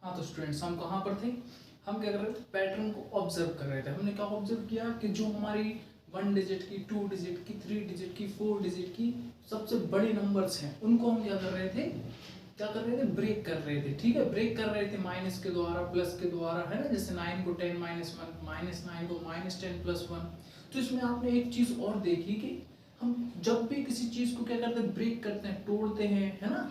हाँ तो स्टूडेंट्स हम कहाँ पर थे, हम क्या कर रहे थे, पैटर्न को ऑब्जर्व कर रहे थे। हमने क्या ऑब्जर्व किया कि जो हमारी 1 डिजिट की, 2 डिजिट की, 3 डिजिट की, 4 डिजिट की सबसे बड़े नंबर्स हैं, उनको हम क्या कर रहे थे, ब्रेक कर रहे थे। ठीक है, ब्रेक कर रहे थे माइनस के द्वारा, प्लस के द्वारा, है ना। जैसे 9 को 10 माइनस 1, माइनस 9 को माइनस 10 प्लस 1। तो इसमें आपने एक चीज़ और देखी कि हम जब भी किसी चीज़ को क्या करते हैं, ब्रेक करते हैं, तोड़ते हैं, है ना,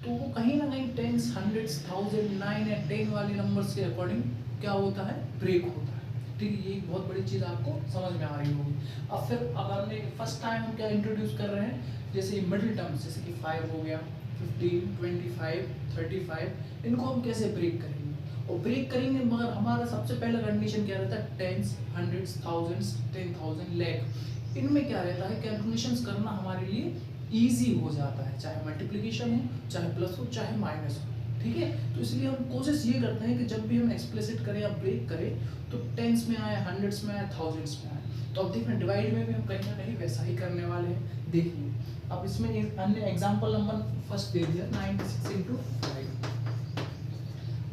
तो वो कहीं ना कहीं टेंस, हंड्रेड्स, थाउजेंड, 9 या 10 वाले नंबर्स के अकॉर्डिंग क्या होता है, ब्रेक होता है। ठीक है, ये एक बहुत बड़ी चीज़ आपको समझ में आ रही होगी। अब फिर अब हमने फर्स्ट टाइम हम क्या इंट्रोड्यूस कर रहे हैं, जैसे मिडिल टर्म्स, जैसे कि 5 हो गया, 15, 25, 35, इनको हम कैसे ब्रेक करेंगे। और ब्रेक करेंगे मगर हमारा सबसे पहला कंडीशन क्या रहता है, टेंस, हंड्रेड्स, थाउजेंड्स, 10,000, लाख, इनमें क्या रहता है, कैलकुलेशंस करना हमारे लिए ईजी हो जाता है, चाहे मल्टीप्लिकेशन हो, चाहे प्लस हो, चाहे माइनस हो। ठीक है, तो इसलिए हम कोशिश ये करते हैं कि जब भी हम एक्सप्लिसिट करें या ब्रेक करें तो टेंस में आए, हंड्रेड्स में आए, थाउजेंड्स में आए। तो अब देखना डिवाइड में भी हम कहीं ना कहीं वैसा ही करने वाले हैं। देखिए अब इसमें हमने एग्जाम्पल नंबर फर्स्ट दे दिया 96 इंटू 5।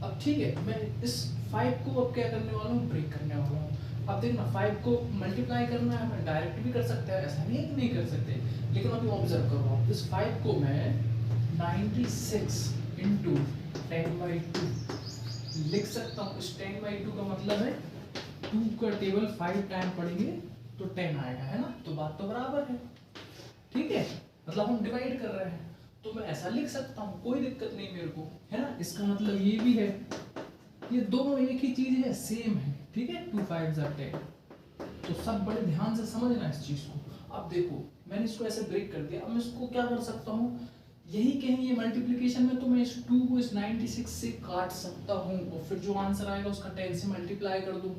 अब ठीक है, मैं इस 5 को अब क्या करने वाला हूँ, ब्रेक करने वाला हूँ। अब देखना 5 को मल्टीप्लाई करना है, मैं डायरेक्ट भी कर सकते हैं, ऐसा नहीं है कि नहीं कर सकते, लेकिन अभी ऑब्जर्व करो आप, इस 5 को मैं 96 इंटू 10/2 लिख सकता हूँ। इस 10/2 का मतलब है 2 का टेबल 5 टाइम पढ़ेंगे तो 10 आएगा, है ना, तो बात तो बराबर है। ठीक है, मतलब हम डिवाइड कर रहे हैं, तो मैं ऐसा लिख सकता हूँ, कोई दिक्कत नहीं मेरे को, है ना। इसका मतलब ये भी है, ये दोनों एक ही चीज है, सेम है। ठीक है, 2 5 10, तो सब बड़े ध्यान से समझना इस चीज को। अब देखो मैंने इसको ऐसे ब्रेक कर दिया, अब मैं इसको क्या कर सकता हूँ, यही कहीं ये मल्टीप्लिकेशन में तो मैं इस 2 को इस 96 से काट सकता हूँ और फिर जो आंसर आएगा उसका 10 से मल्टीप्लाई कर दूँ,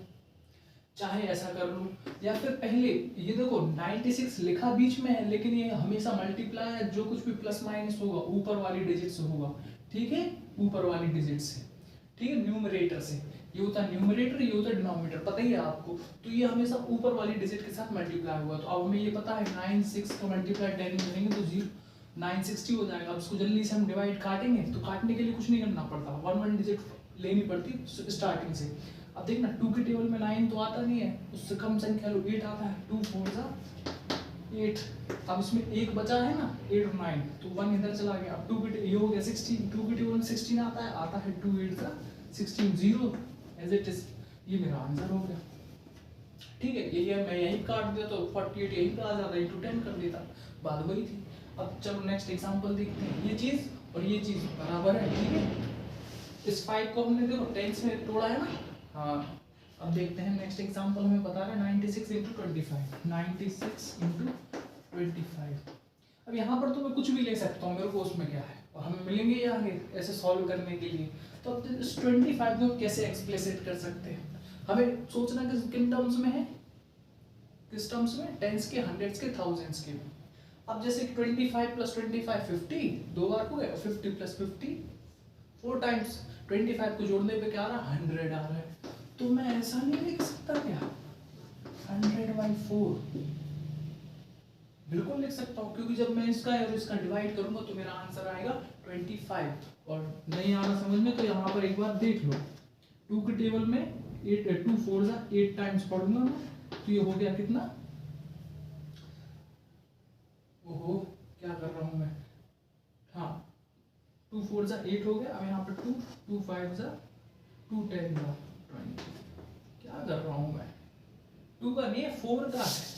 चाहे ऐसा कर लूँ, या फिर पहले ये देखो 96 लिखा बीच में है, लेकिन ये हमेशा मल्टीप्लाई है, जो कुछ भी प्लस माइनस होगा ऊपर वाली डिजिट से होगा। ठीक है, ऊपर वाली डिजिट से, ठीक है, न्यूमरेटर से। ये होता है न्यूमरेटर, ये होता है डिनोमिनेटर, पता ही है आपको। तो ये हमेशा ऊपर वाली डिजिट के साथ मल्टीप्लाई हुआ। तो अब हमें ये पता है 96 का मल्टीप्लाई 10 करेंगे तो 960 हो जाएगा। अब इसको जल्दी से हम डिवाइड काटेंगे, तो काटने के लिए कुछ नहीं करना पड़ता, 1 डिजिट लेनी पड़ती स्टार्टिंग से। अब देखना 2 के टेबल में 9 तो आता नहीं है, उससे कम संख्या लो 8 आता है, 2 4 जा 8। अब इसमें एक बचा है ना, 8 और 9, तो 1 इधर चला गया। अब 2 के ये हो गया 16, 2 के टेबल में 16 आता है 2 8 जा 16, 0 एज इट इज। ये मेरा आंसर हो गया। ठीक है, यही है, मैं यही काट दिया तो 48 यही पे आ जाता, इंटू 10 कर देता, बात वही थी। अब चलो नेक्स्ट एग्जांपल देखते हैं, ये चीज और ये चीज बराबर है। ठीक है, इस 5 को हमने देखो 10 में तोड़ा है ना। हाँ, अब देखते हैं नेक्स्ट एग्जांपल हमें बता रहा है 96 इंटू 25, 96 इंटू 25। अब यहाँ पर तो मैं कुछ भी ले सकता हूँ, मेरे को उसमें क्या है, और हमें मिलेंगे ये आगे ऐसे सॉल्व करने के लिए। तो अब इस 25 को कैसे एक्सप्लिसिट कर सकते हैं, हमें सोचना किन टर्म्स में है, किस टर्म्स में, टेंस के, हंड्रेड्स के, थाउजेंड्स के। अब जैसे 25 प्लस 25 50, 2 बार हो गया, 50 प्लस 50 4 टाइम्स, 25 को जोड़ने पे क्या आ रहा है, 100 आ रहा है। तो मैं ऐसा नहीं लिख सकता क्या, 100/4 बिल्कुल लिख सकता हूँ, क्योंकि जब मैं इसका और इसका डिवाइड करूंगा तो मेरा आंसर आएगा 25। और नहीं आ रहा समझ में तो यहाँ पर एक बार देख लो, 2 के टेबल में 8, 2 4 जा 8 टाइम्स पढ़ूंगा मैं, तो ये हो गया कितना, ओहो क्या कर रहा हूँ मैं, हाँ 2 4 जा 8 हो गया। अब यहाँ पर 2 2 5 जा 2 10 जा 20, क्या कर रहा हूँ मैं, 2 का नहीं है 4 का है,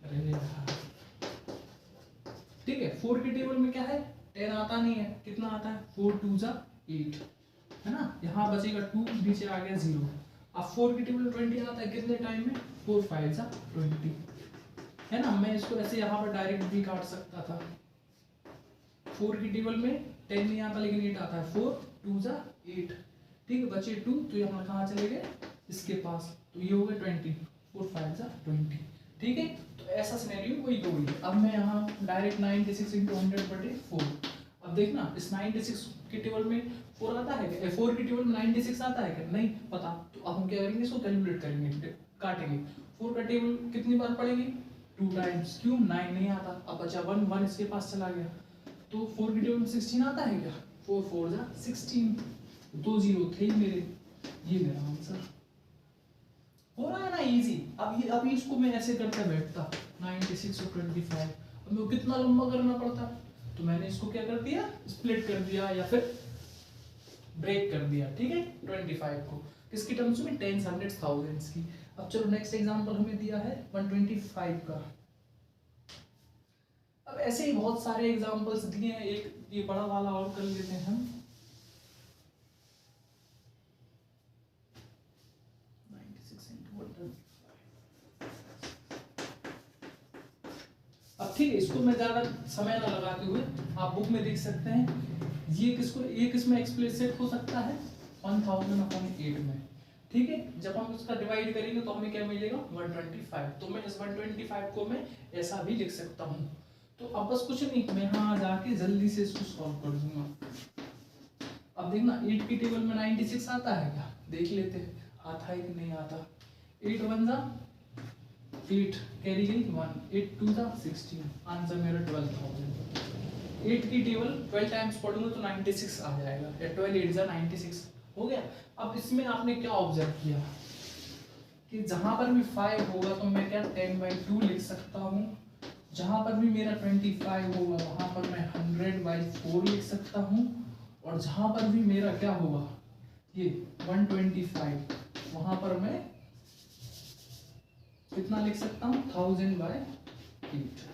अरे यार। ठीक है, 4 के टेबल में क्या है, 10 आता नहीं है, कितना आता है, 4 2 जा 8, है ना। यहाँ बचेगा 2, नीचे आ गया 0। अब 4 के टेबल में 20 आता है कितने टाइम में, 4 5 जा 20, है ना। मैं इसको ऐसे यहाँ पर डायरेक्ट भी काट सकता था। 4 की टेबल में 10 नहीं आता लेकिन 8 आता है, 4 2 जा 8, ठीक है, बचे 2, तो यहाँ कहाँ चले गए, इसके पास, तो ये हो गया 20, 4 5 जा 20। ठीक है, तो ऐसा सिनेरियो वही तो वही है। अब मैं यहाँ डायरेक्ट 96 इंटू 100/4। अब देखना इस 96 के टेबल में 4 आता है क्या, 4 के टेबल में 96 आता है क्या, नहीं पता। तो अब हम क्या करेंगे, इसको कैलकुलेट करेंगे, काटेंगे। 4 का टेबल कितनी बार पढ़ेंगे, 2 टाइम्स, क्यों, 9 नहीं आता। अब बचा 1, 1 इसके पास चला गया। तो 4 की टेबल में 16 आता है क्या, 4 4 जा 16, 2 जीरो थे ही मेरे, ये मेरा आंसर हो रहा है ना इजी। अभी इसको मैं ऐसे करके बैठता 96 और 25, अब मेरे को कितना लंबा करना पड़ता, तो मैंने इसको क्या कर दिया, स्प्लिट कर दिया या फिर ब्रेक कर दिया, ठीक है। 25 को किसकी टर्म्स में, टेंस, हंड्रेड्स, थाउजेंड्स की। अब चलो नेक्स्ट एग्जांपल हमें दिया है 125 का। अब ऐसे ही बहुत सारे एग्जांपल्स दिए हैं, एक ये बड़ा वाला और कर लेते हैं हम। 96 into 125। अब ठीक है, इसको मैं ज्यादा समय ना लगाते हुए आप बुक में देख सकते हैं, ये किसमें एक्सप्लिसिट हो सकता है, 1000/8 में, ठीक है। जब हम उसका डिवाइड करेंगे तो हमें क्या मिलेगा, 125। तो मैं इस 125 को मैं ऐसा भी लिख सकता हूँ। तो अब बस कुछ नहीं, मैं यहाँ जाके जल्दी से इसको सॉल्व कर दूंगा। अब देखना 8 की टेबल में 96 आता है क्या, देख लेते हैं आता है कि नहीं आता। 8 1 जा 8, कैरी गई 1, 8 2 जा 16, आंसर मेरा 12,000। 8 की टेबल 12 टाइम्स पढ़ूंगा तो 96 आ जाएगा, या 12 8 जा 96 हो गया। अब इसमें आपने क्या ऑब्जर्व किया कि जहां पर भी 5 होगा तो मैं क्या 10/2 लिख सकता हूँ, जहां पर भी मेरा 25 होगा वहां पर मैं 100/4 लिख सकता हूँ, और जहां पर भी मेरा क्या होगा ये 125 वहां पर मैं कितना लिख सकता हूँ 1000/8।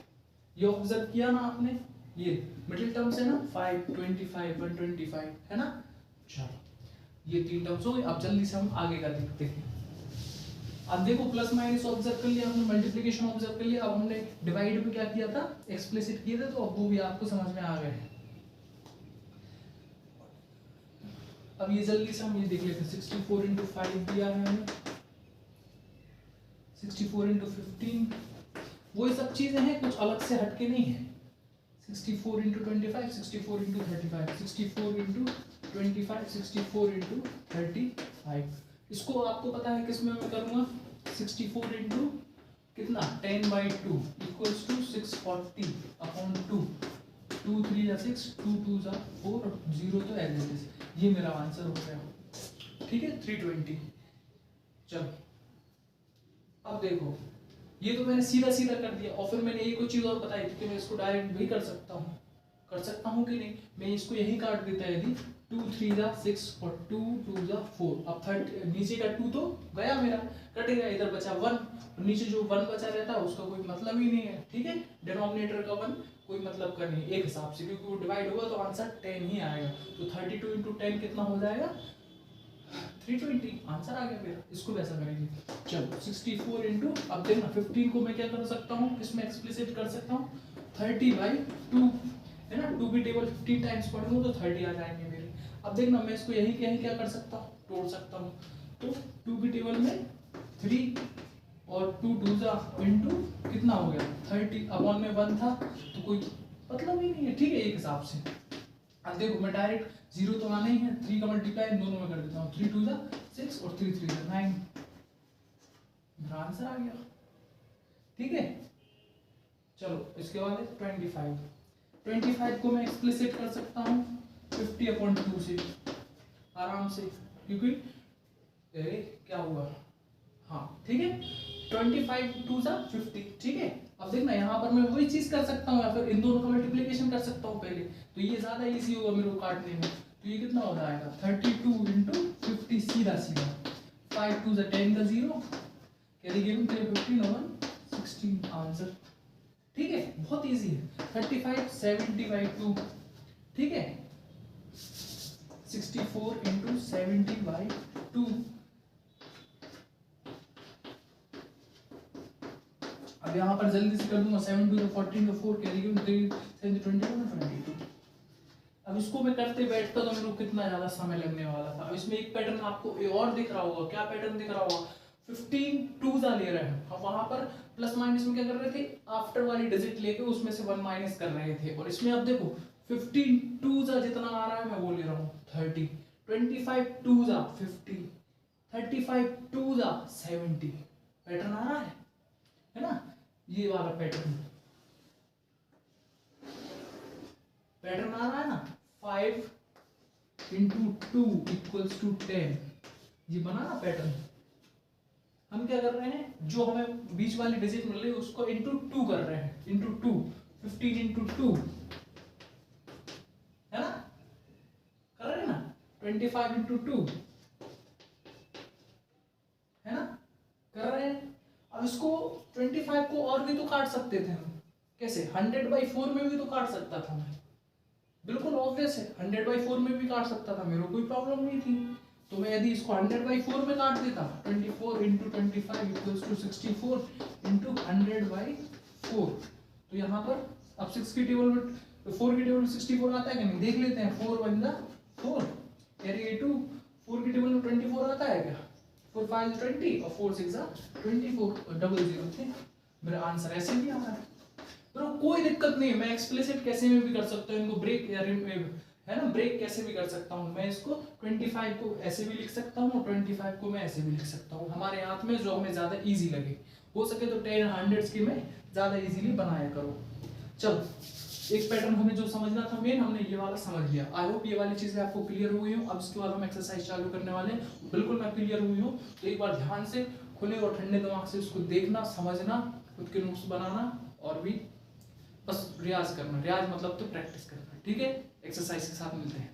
ये ऑब्जर्व किया ना आपने, ये मिडिल टर्म्स है ना 5 25 125 है ना। चलो ये 3 टर्म्स हो गए। अब जल्दी से हम आगे का देखते हैं। अब देखो प्लस माइनस ऑब्जर्व कर लिया हमने, मल्टीप्लिकेशन ऑब्जर्व कर लिया, अब हमने डिवाइड में क्या किया था, एक्सप्लिसिट किए थे, तो अब वो भी आपको समझ में आ गए। अब ये जल्दी से हम ये देख लेते हैं, 64 into 5 दिया है हमें, 64 into 15, वो सब चीजें हैं, कुछ अलग से हटके नहीं है। 64 into 25, 64 into 35, 64 into 25, 64 into 35। इसको आपको पता है किसमें मैं करूंगा, 64 into कितना 10/2 इक्वल्स टू 640/2, 2 3 जा 6, 2 2 जा 4 और 0 तो एज इट इज, ये मेरा आंसर हो गया, ठीक है 320। चलो अब देखो, ये तो मैंने सीधा सीधा कर दिया, और फिर मैंने एक और चीज और बताई थी कि मैं इसको डायरेक्ट भी कर सकता हूँ कि नहीं, मैं इसको यही काट देता है यदि 2 3 जा 6 और 2 2 जा 4। अब 30 नीचे का 2 तो गया मेरा, कट गया, इधर बचा 1, और नीचे जो 1 बचा रहता है उसका कोई मतलब ही नहीं है, ठीक है। डिनोमिनेटर का 1 कोई मतलब का नहीं एक हिसाब से, क्योंकि वो डिवाइड होगा तो आंसर 10 ही आएगा। तो 32 into 10 कितना हो जाएगा, 320, आंसर आ गया मेरा। इसको वैसा करेंगे, चलो 64 इंटू, अब देखना 15 को मैं क्या कर सकता हूँ, किसमें एक्सप्लिसिट कर सकता हूँ, 30/2 है ना। 2 की टेबल 15 टाइम्स पढ़ूंगा तो 30 आ जाएंगे मेरे। अब देखना मैं इसको यही क्या कर सकता हूँ, तोड़ सकता हूँ। तो 2 की टेबल में 3 और 2 2 जा इंटू कितना हो गया 30, अपॉन में 1 था तो कोई मतलब ही नहीं है, ठीक है एक हिसाब से। अब देखो मैं डायरेक्ट 0 तो आना ही है, 3 का मल्टीप्लाई दोनों में कर देता हूँ, 3 2 जा 6 और 3 3 जा 9, मेरा आंसर आ गया, ठीक है। चलो इसके बाद है 25 को मैं एक्सप्लिसिट कर सकता हूँ 50/2 से आराम से, क्योंकि क्या हुआ, हाँ ठीक है 25 2 जा 50, ठीक है। अब देखना यहाँ पर मैं वही चीज कर सकता हूँ, या फिर इन दोनों का मल्टीप्लिकेशन कर सकता हूँ पहले, तो ये ज्यादा इजी होगा मेरे को काटने में। तो ये कितना हो जाएगा 32 into 50, सीधा 5 2 जा 10 का 0, कैरी गिवन 15 और 16, आंसर, ठीक है बहुत इजी है। 35 70/2, ठीक है 64 into 70/2। अब यहाँ पर जल्दी से कर दूंगा, 7 2 14 का 4, कैरी गिवन 3 7 21 22। अब इसको मैं करते बैठता तो मेरे को कितना ज्यादा समय लगने वाला था। अब इसमें एक पैटर्न आपको और दिख रहा होगा, क्या पैटर्न दिख रहा होगा, 15 2 जा ले रहे हैं हम, वहां पर प्लस माइनस में क्या कर रहे थे, आफ्टर वाली डिजिट लेके उसमें से 1 माइनस कर रहे थे। और इसमें अब देखो 15 2 जा जितना आ रहा है मैं वो ले रहा हूँ 30, 25 2 जा 50, 35 2 जा 70, पैटर्न आ रहा है ना, ये वाला पैटर्न आ रहा है ना। 5 इंटू 2 इक्वल्स टू 10। ये बना ना पैटर्न। हम क्या कर रहे हैं, जो हमें बीच वाली डिजिट मिल रही है उसको इंटू 2 कर रहे हैं, इंटू 2, 15 इंटू 2 है ना, कर रहे हैं ना, 25 इंटू 2 है ना, कर रहे हैं। अब इसको 25 को और भी तो काट सकते थे हम, कैसे, 100/4 में भी तो काट सकता था मैं, बिल्कुल ऑब्वियस है, 100/4 में भी काट सकता था, मेरे को कोई प्रॉब्लम नहीं थी। तो मैं यदि इसको 100/4 में काट देता, 24 इंटू 25 इक्वल्स टू 64 इंटू 100/4, तो यहाँ पर अब 6 की टेबल में 4 की टेबल में 64 आता है कि नहीं, देख लेते हैं। 4 1 जा 4, कैरी 2, 4 की टेबल में 24 आता है क्या, 4 5 20 और 4 6 24 और डबल 0 थे। मेरा आंसर ऐसे भी आ रहा है, तो कोई दिक्कत नहीं है, मैं एक्सप्लिसिट कैसे में भी कर सकता हूँ, इनको ब्रेक या है ना, ब्रेक कैसे भी कर सकता हूँ। मैं इसको 25 को ऐसे भी लिख सकता हूँ और 25 को मैं ऐसे भी लिख सकता हूँ, हमारे हाथ में जो हमें ज्यादा इजी लगे। हो सके तो 10 हंड्रेड्स की में ज्यादा इजीली बनाया करो। चलो, एक पैटर्न हमें जो समझना था मेन, हमने ये वाला समझ लिया। आई होप ये वाली चीजें आपको क्लियर हुई हो। अब इसके बाद हम एक्सरसाइज चालू करने वाले हैं, बिल्कुल मैं क्लियर हुई हूँ तो एक बार ध्यान से खुले और ठंडे दिमाग से इसको देखना, समझना, खुद के नोट्स बनाना और भी बस रियाज करना। रियाज मतलब तो प्रैक्टिस करना, ठीक है। एक्सरसाइज के साथ मिलते हैं।